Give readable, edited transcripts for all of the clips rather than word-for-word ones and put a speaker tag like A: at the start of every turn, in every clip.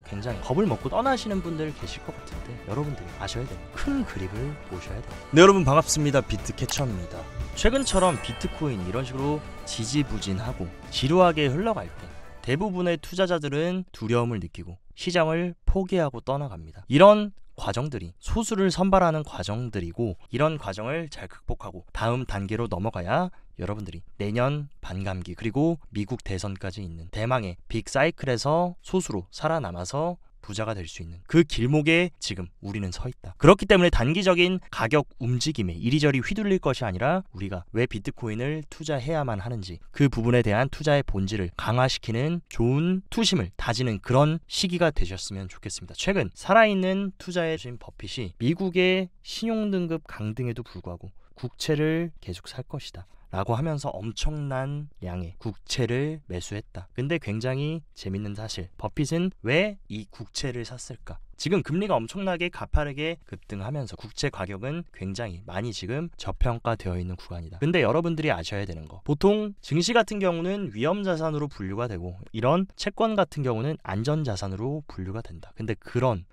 A: 굉장히 겁을 먹고 떠나시는 분들 계실 것 같은데 여러분들이 아셔야 돼요. 큰 그림을 보셔야 돼요. 네, 여러분 반갑습니다. 비트캐쳐입니다. 최근처럼 비트코인 이런 식으로 지지부진하고 지루하게 흘러갈 때 대부분의 투자자들은 두려움을 느끼고 시장을 포기하고 떠나갑니다. 이런 과정들이 소수를 선발하는 과정들이고, 이런 과정을 잘 극복하고 다음 단계로 넘어가야 여러분들이 내년 반감기 그리고 미국 대선까지 있는 대망의 빅 사이클에서 소수로 살아남아서 부자가 될 수 있는 그 길목에 지금 우리는 서 있다. 그렇기 때문에 단기적인 가격 움직임에 이리저리 휘둘릴 것이 아니라 우리가 왜 비트코인을 투자해야만 하는지 그 부분에 대한 투자의 본질을 강화시키는 좋은 투심을 다지는 그런 시기가 되셨으면 좋겠습니다. 최근 살아있는 투자의 신 버핏이 미국의 신용등급 강등에도 불구하고 국채를 계속 살 것이다 라고 하면서 엄청난 양의 국채를 매수했다. 근데 굉장히 재밌는 사실, 버핏은 왜 이 국채를 샀을까? 지금 금리가 엄청나게 가파르게 급등하면서 국채 가격은 굉장히 많이 지금 저평가되어 있는 구간이다. 근데 여러분들이 아셔야 되는 거, 보통 증시 같은 경우는 위험자산으로 분류가 되고 이런 채권 같은 경우는 안전자산으로 분류가 된다. 근데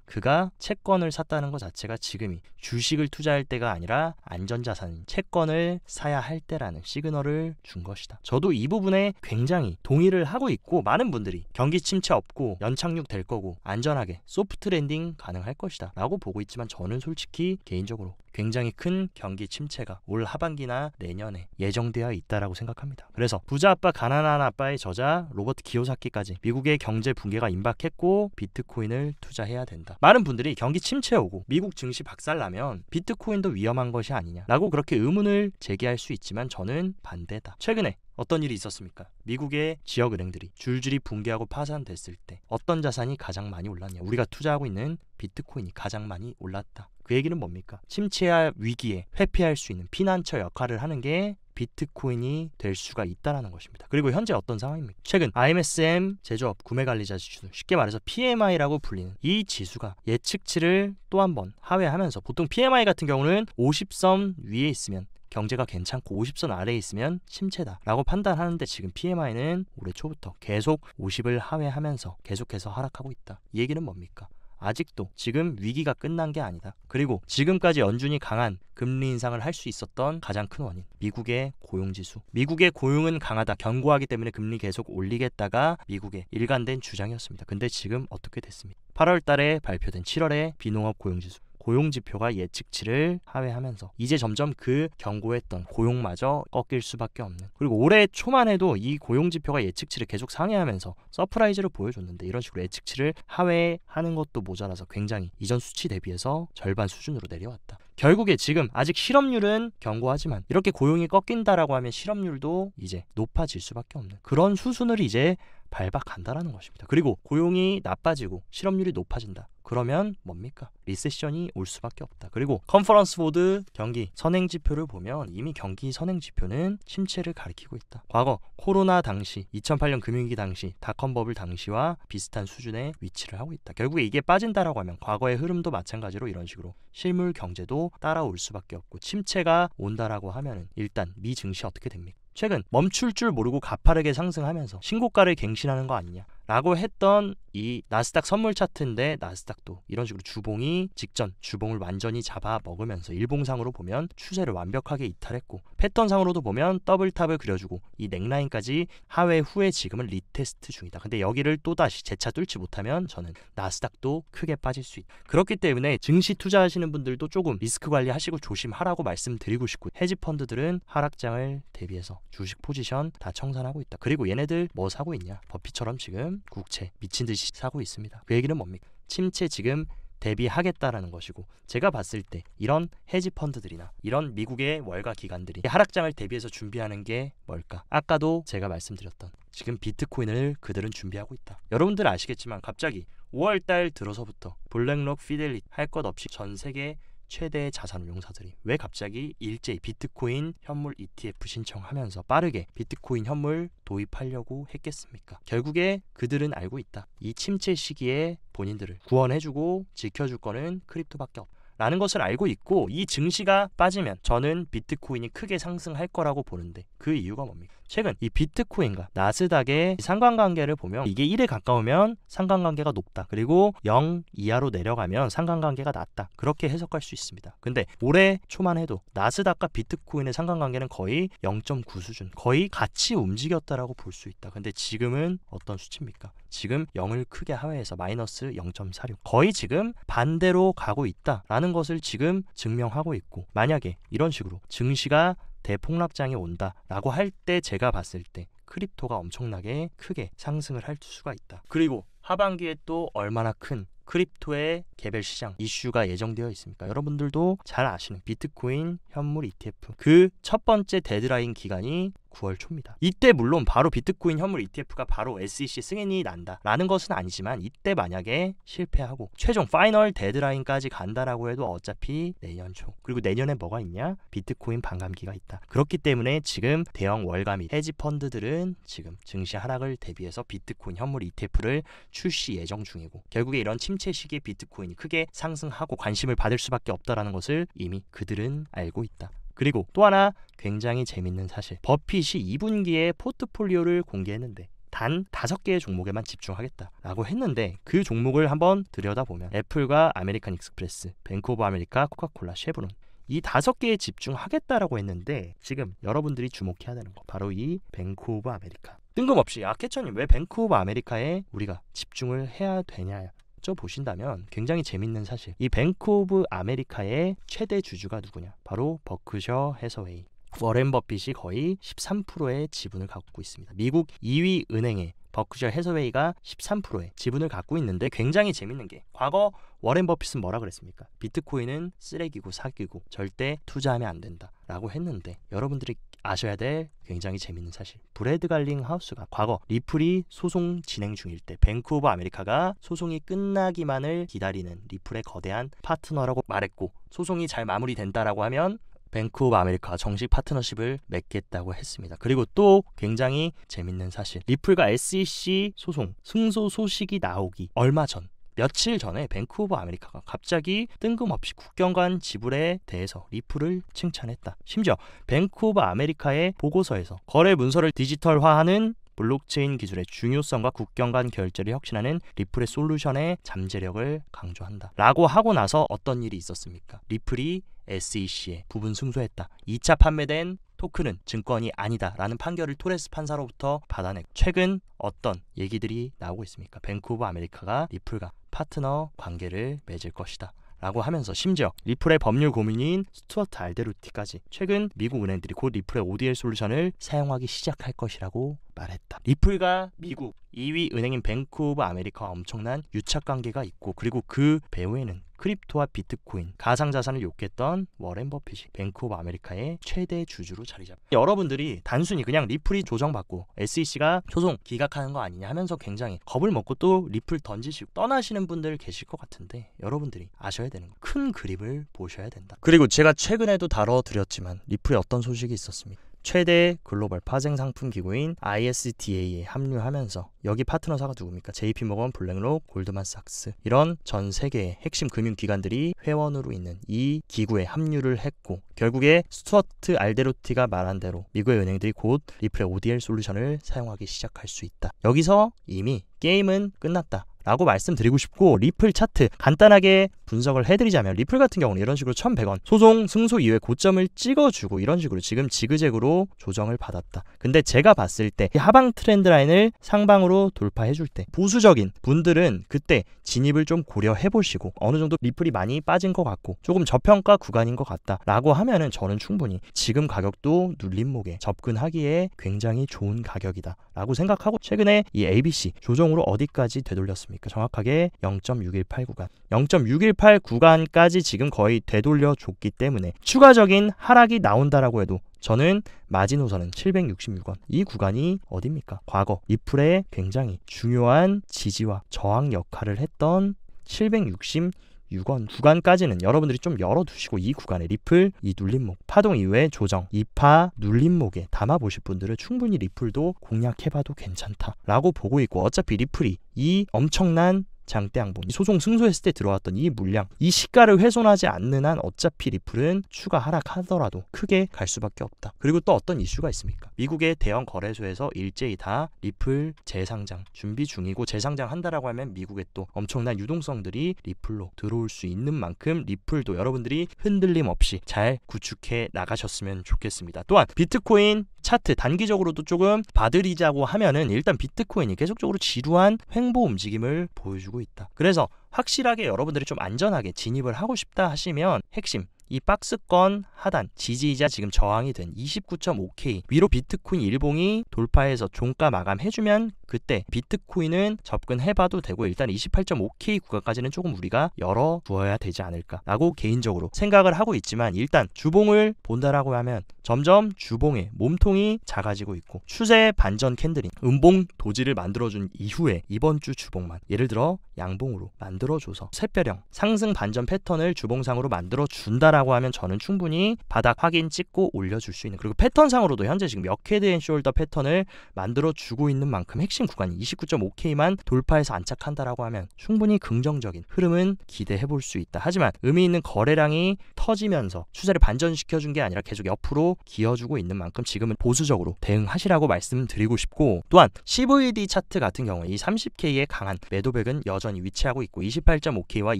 A: 그가 채권을 샀다는 것 자체가 지금이 주식을 투자할 때가 아니라 안전자산인 채권을 사야 할 때라는 시그널을 준 것이다. 저도 이 부분에 굉장히 동의를 하고 있고, 많은 분들이 경기 침체 없고 연착륙 될 거고 안전하게 소프트 랜딩 가능할 것이다 라고 보고 있지만, 저는 솔직히 개인적으로 굉장히 큰 경기 침체가 올 하반기나 내년에 예정되어 있다라고 생각합니다. 그래서 부자 아빠 가난한 아빠의 저자 로버트 기요사키까지 미국의 경제 붕괴가 임박했고 비트코인을 투자해야 된다. 많은 분들이 경기 침체 오고 미국 증시 박살나면 비트코인도 위험한 것이 아니냐라고 그렇게 의문을 제기할 수 있지만, 저는 반대다. 최근에 어떤 일이 있었습니까? 미국의 지역은행들이 줄줄이 붕괴하고 파산됐을 때 어떤 자산이 가장 많이 올랐냐? 우리가 투자하고 있는 비트코인이 가장 많이 올랐다. 그 얘기는 뭡니까? 침체와 위기에 회피할 수 있는 피난처 역할을 하는 게 비트코인이 될 수가 있다는 것입니다. 그리고 현재 어떤 상황입니까? 최근 IMSM 제조업 구매관리자 지수, 쉽게 말해서 PMI라고 불리는 이 지수가 예측치를 또 한 번 하회하면서, 보통 PMI 같은 경우는 50선 위에 있으면 경제가 괜찮고 50선 아래에 있으면 침체다 라고 판단하는데, 지금 PMI는 올해 초부터 계속 50을 하회하면서 계속해서 하락하고 있다. 이 얘기는 뭡니까? 아직도 지금 위기가 끝난 게 아니다. 그리고 지금까지 연준이 강한 금리 인상을 할 수 있었던 가장 큰 원인, 미국의 고용지수. 미국의 고용은 강하다, 견고하기 때문에 금리 계속 올리겠다가 미국의 일관된 주장이었습니다. 근데 지금 어떻게 됐습니까? 8월 달에 발표된 7월의 비농업 고용지수, 고용지표가 예측치를 하회하면서 이제 점점 그 경고했던 고용마저 꺾일 수밖에 없는, 그리고 올해 초만 해도 이 고용지표가 예측치를 계속 상회하면서 서프라이즈를 보여줬는데, 이런 식으로 예측치를 하회하는 것도 모자라서 굉장히 이전 수치 대비해서 절반 수준으로 내려왔다. 결국에 지금 아직 실업률은 견고하지만 이렇게 고용이 꺾인다라고 하면 실업률도 이제 높아질 수밖에 없는 그런 수순을 이제 밟아간다라는 것입니다. 그리고 고용이 나빠지고 실업률이 높아진다. 그러면 뭡니까? 리세션이 올 수밖에 없다. 그리고 컨퍼런스 보드 경기 선행지표를 보면 이미 경기 선행지표는 침체를 가리키고 있다. 과거 코로나 당시, 2008년 금융위기 당시, 닷컴 버블 당시와 비슷한 수준의 위치를 하고 있다. 결국에 이게 빠진다라고 하면 과거의 흐름도 마찬가지로 이런 식으로 실물 경제도 따라올 수밖에 없고, 침체가 온다라고 하면은 일단 미 증시 어떻게 됩니까? 최근 멈출 줄 모르고 가파르게 상승하면서 신고가를 갱신하는 거 아니냐 라고 했던 이 나스닥 선물 차트인데, 나스닥도 이런 식으로 주봉이 직전 주봉을 완전히 잡아먹으면서 일봉상으로 보면 추세를 완벽하게 이탈했고, 패턴상으로도 보면 더블탑을 그려주고 이 넥라인까지 하회 후에 지금은 리테스트 중이다. 근데 여기를 또다시 재차 뚫지 못하면 저는 나스닥도 크게 빠질 수 있다. 그렇기 때문에 증시 투자하시는 분들도 조금 리스크 관리하시고 조심하라고 말씀드리고 싶고, 헤지펀드들은 하락장을 대비해서 주식 포지션 다 청산하고 있다. 그리고 얘네들 뭐 사고 있냐? 버핏처럼 지금 국채 미친 듯이 사고 있습니다. 그 얘기는 뭡니까? 침체 지금 대비하겠다라는 것이고, 제가 봤을 때 이런 헤지펀드들이나 이런 미국의 월가 기관들이 하락장을 대비해서 준비하는 게 뭘까? 아까도 제가 말씀드렸던 지금 비트코인을 그들은 준비하고 있다. 여러분들 아시겠지만 갑자기 5월달 들어서부터 블랙록, 피델리티 할 것 없이 전 세계 최대의 자산 운용사들이 왜 갑자기 일제히 비트코인 현물 ETF 신청하면서 빠르게 비트코인 현물 도입하려고 했겠습니까? 결국에 그들은 알고 있다. 이 침체 시기에 본인들을 구원해주고 지켜줄 거는 크립토밖에 없다 라는 것을 알고 있고, 이 증시가 빠지면 저는 비트코인이 크게 상승할 거라고 보는데, 그 이유가 뭡니까? 최근 이 비트코인과 나스닥의 상관관계를 보면 이게 1에 가까우면 상관관계가 높다. 그리고 0 이하로 내려가면 상관관계가 낮다. 그렇게 해석할 수 있습니다. 근데 올해 초만 해도 나스닥과 비트코인의 상관관계는 거의 0.9 수준, 거의 같이 움직였다라고 볼 수 있다. 근데 지금은 어떤 수치입니까? 지금 0을 크게 하회해서 마이너스 0.46, 거의 지금 반대로 가고 있다라는 것을 지금 증명하고 있고, 만약에 이런 식으로 증시가 대폭락장이 온다라고 할 때 제가 봤을 때 크립토가 엄청나게 크게 상승을 할 수가 있다. 그리고 하반기에 또 얼마나 큰 크립토의 개별 시장 이슈가 예정되어 있습니까? 여러분들도 잘 아시는 비트코인 현물 ETF, 그 첫 번째 데드라인 기간이 9월 초입니다. 이때 물론 바로 비트코인 현물 ETF가 바로 SEC 승인이 난다라는 것은 아니지만, 이때 만약에 실패하고 최종 파이널 데드라인까지 간다라고 해도 어차피 내년 초, 그리고 내년에 뭐가 있냐? 비트코인 반감기가 있다. 그렇기 때문에 지금 대형 월가 및 헤지 펀드들은 지금 증시 하락을 대비해서 비트코인 현물 ETF를 출시 예정 중이고, 결국에 이런 침체 시기에 비트코인이 크게 상승하고 관심을 받을 수밖에 없다라는 것을 이미 그들은 알고 있다. 그리고 또 하나 굉장히 재밌는 사실, 버핏이 2분기에 포트폴리오를 공개했는데 단 5개의 종목에만 집중하겠다라고 했는데, 그 종목을 한번 들여다보면 애플과 아메리칸 익스프레스, 뱅크 오브 아메리카, 코카콜라, 쉐브론, 이 5개에 집중하겠다라고 했는데, 지금 여러분들이 주목해야 되는 거 바로 이 뱅크 오브 아메리카. 뜬금없이 캐쳐님 왜 뱅크 오브 아메리카에 우리가 집중을 해야 되냐 보신다면 굉장히 재밌는 사실, 이 뱅크 오브 아메리카의 최대 주주가 누구냐? 바로 버크셔 해서웨이, 워렌 버핏이 거의 13%의 지분을 갖고 있습니다. 미국 2위 은행의 버크셔 해서웨이가 13%의 지분을 갖고 있는데, 굉장히 재밌는 게, 과거 워렌 버핏은 뭐라 그랬습니까? 비트코인은 쓰레기고 사기고 절대 투자하면 안 된다 라고 했는데, 여러분들이 아셔야 될 굉장히 재밌는 사실, 브래드 갈링 하우스가 과거 리플이 소송 진행 중일 때 뱅크 오브 아메리카가 소송이 끝나기만을 기다리는 리플의 거대한 파트너라고 말했고, 소송이 잘 마무리된다라고 하면 뱅크 오브 아메리카 정식 파트너십을 맺겠다고 했습니다. 그리고 또 굉장히 재밌는 사실, 리플과 SEC 소송 승소 소식이 나오기 얼마 전, 며칠 전에 뱅크 오브 아메리카가 갑자기 뜬금없이 국경 간 지불에 대해서 리플을 칭찬했다. 심지어 뱅크 오브 아메리카의 보고서에서 거래 문서를 디지털화하는 블록체인 기술의 중요성과 국경 간 결제를 혁신하는 리플의 솔루션의 잠재력을 강조한다 라고 하고 나서 어떤 일이 있었습니까? 리플이 SEC에 부분 승소했다. 2차 판매된 토큰은 증권이 아니다 라는 판결을 토레스 판사로부터 받아냈고, 최근 어떤 얘기들이 나오고 있습니까? 뱅크 오브 아메리카가 리플과 파트너 관계를 맺을 것이다 라고 하면서, 심지어 리플의 법률 고민인 스튜어트 알데루티까지 최근 미국 은행들이 곧 리플의 ODL 솔루션을 사용하기 시작할 것이라고 말했다. 리플과 미국 2위 은행인 뱅크 오브 아메리카와 엄청난 유착 관계가 있고, 그리고 그 배후에는 크립토와 비트코인, 가상자산을 욕했던 워렌 버핏이 뱅크 오브 아메리카의 최대 주주로 자리 잡았다. 여러분들이 단순히 그냥 리플이 조정받고 SEC가 소송 기각하는 거 아니냐 하면서 굉장히 겁을 먹고 또 리플 던지시고 떠나시는 분들 계실 것 같은데, 여러분들이 아셔야 되는 거, 큰 그림을 보셔야 된다. 그리고 제가 최근에도 다뤄드렸지만 리플에 어떤 소식이 있었습니까? 최대 글로벌 파생 상품 기구인 ISDA에 합류하면서, 여기 파트너사가 누굽니까? JP모건, 블랙록, 골드만삭스, 이런 전 세계의 핵심 금융기관들이 회원으로 있는 이 기구에 합류를 했고, 결국에 스튜어트 알데루티가 말한 대로 미국의 은행들이 곧 리플의 ODL 솔루션을 사용하기 시작할 수 있다. 여기서 이미 게임은 끝났다 라고 말씀드리고 싶고, 리플 차트 간단하게 분석을 해드리자면, 리플 같은 경우는 이런 식으로 1100원 소송 승소 이후에 고점을 찍어주고 이런 식으로 지금 지그재그로 조정을 받았다. 근데 제가 봤을 때 이 하방 트렌드 라인을 상방으로 돌파해줄 때 보수적인 분들은 그때 진입을 좀 고려해보시고, 어느 정도 리플이 많이 빠진 것 같고 조금 저평가 구간인 것 같다 라고 하면은 저는 충분히 지금 가격도 눌림목에 접근하기에 굉장히 좋은 가격이다 라고 생각하고, 최근에 이 ABC 조정으로 어디까지 되돌렸습니까? 정확하게 0.618 구간, 0.618 구간까지 지금 거의 되돌려 줬기 때문에 추가적인 하락이 나온다라고 해도 저는 마지노선은 766원, 이 구간이 어딥니까? 과거 리플의 굉장히 중요한 지지와 저항 역할을 했던 766원 구간까지는 여러분들이 좀 열어두시고, 이 구간에 리플 이 눌림목 파동 이후에 조정 2파 눌림목에 담아보실 분들은 충분히 리플도 공략해봐도 괜찮다라고 보고 있고, 어차피 리플이 이 엄청난 장대 양봉, 소송 승소했을 때 들어왔던 이 물량, 이 시가를 훼손하지 않는 한 어차피 리플은 추가 하락하더라도 크게 갈 수밖에 없다. 그리고 또 어떤 이슈가 있습니까? 미국의 대형 거래소에서 일제히 다 리플 재상장 준비 중이고, 재상장한다라고 하면 미국에 또 엄청난 유동성들이 리플로 들어올 수 있는 만큼 리플도 여러분들이 흔들림 없이 잘 구축해 나가셨으면 좋겠습니다. 또한 비트코인 차트 단기적으로도 조금 봐드리자고 하면은 일단 비트코인이 계속적으로 지루한 횡보 움직임을 보여주고 있다. 그래서 확실하게 여러분들이 좀 안전하게 진입을 하고 싶다 하시면 핵심 이 박스권 하단 지지이자 지금 저항이 된 29.5K 위로 비트코인 일봉이 돌파해서 종가 마감해주면 그때 비트코인은 접근해봐도 되고, 일단 28.5K 구간까지는 조금 우리가 열어두어야 되지 않을까라고 개인적으로 생각을 하고 있지만, 일단 주봉을 본다라고 하면 점점 주봉의 몸통이 작아지고 있고 추세 반전 캔들링 음봉 도지를 만들어준 이후에 이번 주 주봉만 예를 들어 양봉으로 만들어줘서 샛별형 상승 반전 패턴을 주봉상으로 만들어준다라고 하면 저는 충분히 바닥 확인 찍고 올려줄 수 있는, 그리고 패턴상으로도 현재 지금 몇 헤드앤숄더 패턴을 만들어주고 있는 만큼 핵심 구간 29.5K만 돌파해서 안착한다라고 하면 충분히 긍정적인 흐름은 기대해볼 수 있다. 하지만 의미 있는 거래량이 터지면서 추세를 반전시켜준 게 아니라 계속 옆으로 기어주고 있는 만큼 지금은 보수적으로 대응하시라고 말씀드리고 싶고, 또한 CVD 차트 같은 경우에 이 30K의 강한 매도벽은 여전히 위치하고 있고 28.5K와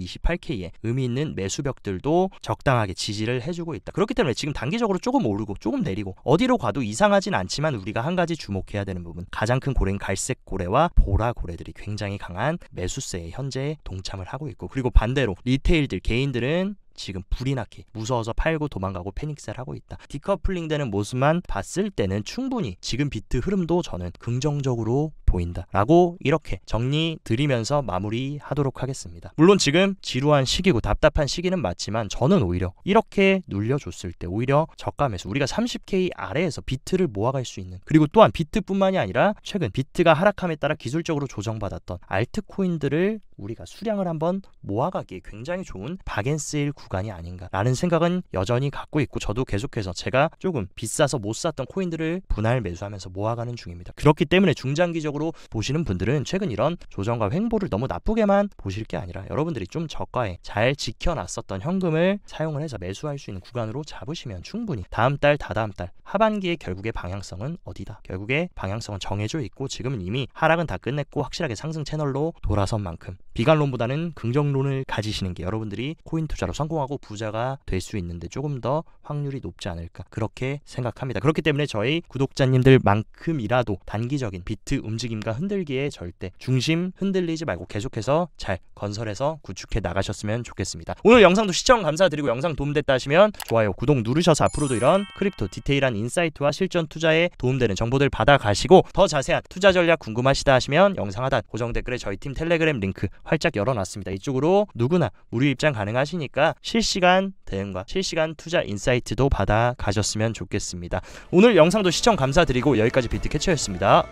A: 28K의 의미 있는 매수벽들도 적당하게 지지를 해주고 있다. 그렇기 때문에 지금 단기적으로 조금 오르고 조금 내리고 어디로 가도 이상하진 않지만 우리가 한 가지 주목해야 되는 부분, 가장 큰 고래인 갈색 고래와 보라 고래들이 굉장히 강한 매수세에 현재 동참을 하고 있고, 그리고 반대로 리테일들 개인들은 지금 불이 나게 무서워서 팔고 도망가고 패닉셀 하고 있다. 디커플링 되는 모습만 봤을 때는 충분히 지금 비트 흐름도 저는 긍정적으로 보인다 라고 이렇게 정리 드리면서 마무리하도록 하겠습니다. 물론 지금 지루한 시기고 답답한 시기는 맞지만 저는 오히려 이렇게 눌려줬을 때 오히려 저가 매수, 우리가 30K 아래에서 비트를 모아갈 수 있는, 그리고 또한 비트뿐만이 아니라 최근 비트가 하락함에 따라 기술적으로 조정받았던 알트코인들을 우리가 수량을 한번 모아가기에 굉장히 좋은 박앤세일 구간이 아닌가라는 생각은 여전히 갖고 있고, 저도 계속해서 제가 조금 비싸서 못 샀던 코인들을 분할 매수하면서 모아가는 중입니다. 그렇기 때문에 중장기적으로 보시는 분들은 최근 이런 조정과 횡보를 너무 나쁘게만 보실 게 아니라 여러분들이 좀 저가에 잘 지켜놨었던 현금을 사용을 해서 매수할 수 있는 구간으로 잡으시면 충분히 다음 달, 다다음 달 하반기에 결국의 방향성은 어디다? 결국의 방향성은 정해져 있고 지금은 이미 하락은 다 끝냈고 확실하게 상승 채널로 돌아선 만큼 비관론보다는 긍정론을 가지시는 게 여러분들이 코인 투자로 성공하고 부자가 될 수 있는데 조금 더 확률이 높지 않을까 그렇게 생각합니다. 그렇기 때문에 저희 구독자님들만큼이라도 단기적인 비트 움직임과 흔들기에 절대 중심 흔들리지 말고 계속해서 잘 건설해서 구축해 나가셨으면 좋겠습니다. 오늘 영상도 시청 감사드리고 영상 도움됐다 하시면 좋아요, 구독 누르셔서 앞으로도 이런 크립토 디테일한 인사이트와 실전 투자에 도움되는 정보들 받아가시고, 더 자세한 투자 전략 궁금하시다 하시면 영상 하단 고정 댓글에 저희 팀 텔레그램 링크 활짝 열어놨습니다. 이쪽으로 누구나 무료 입장 가능하시니까 실시간 대응과 실시간 투자 인사이트도 받아가셨으면 좋겠습니다. 오늘 영상도 시청 감사드리고 여기까지 비트캐쳐였습니다.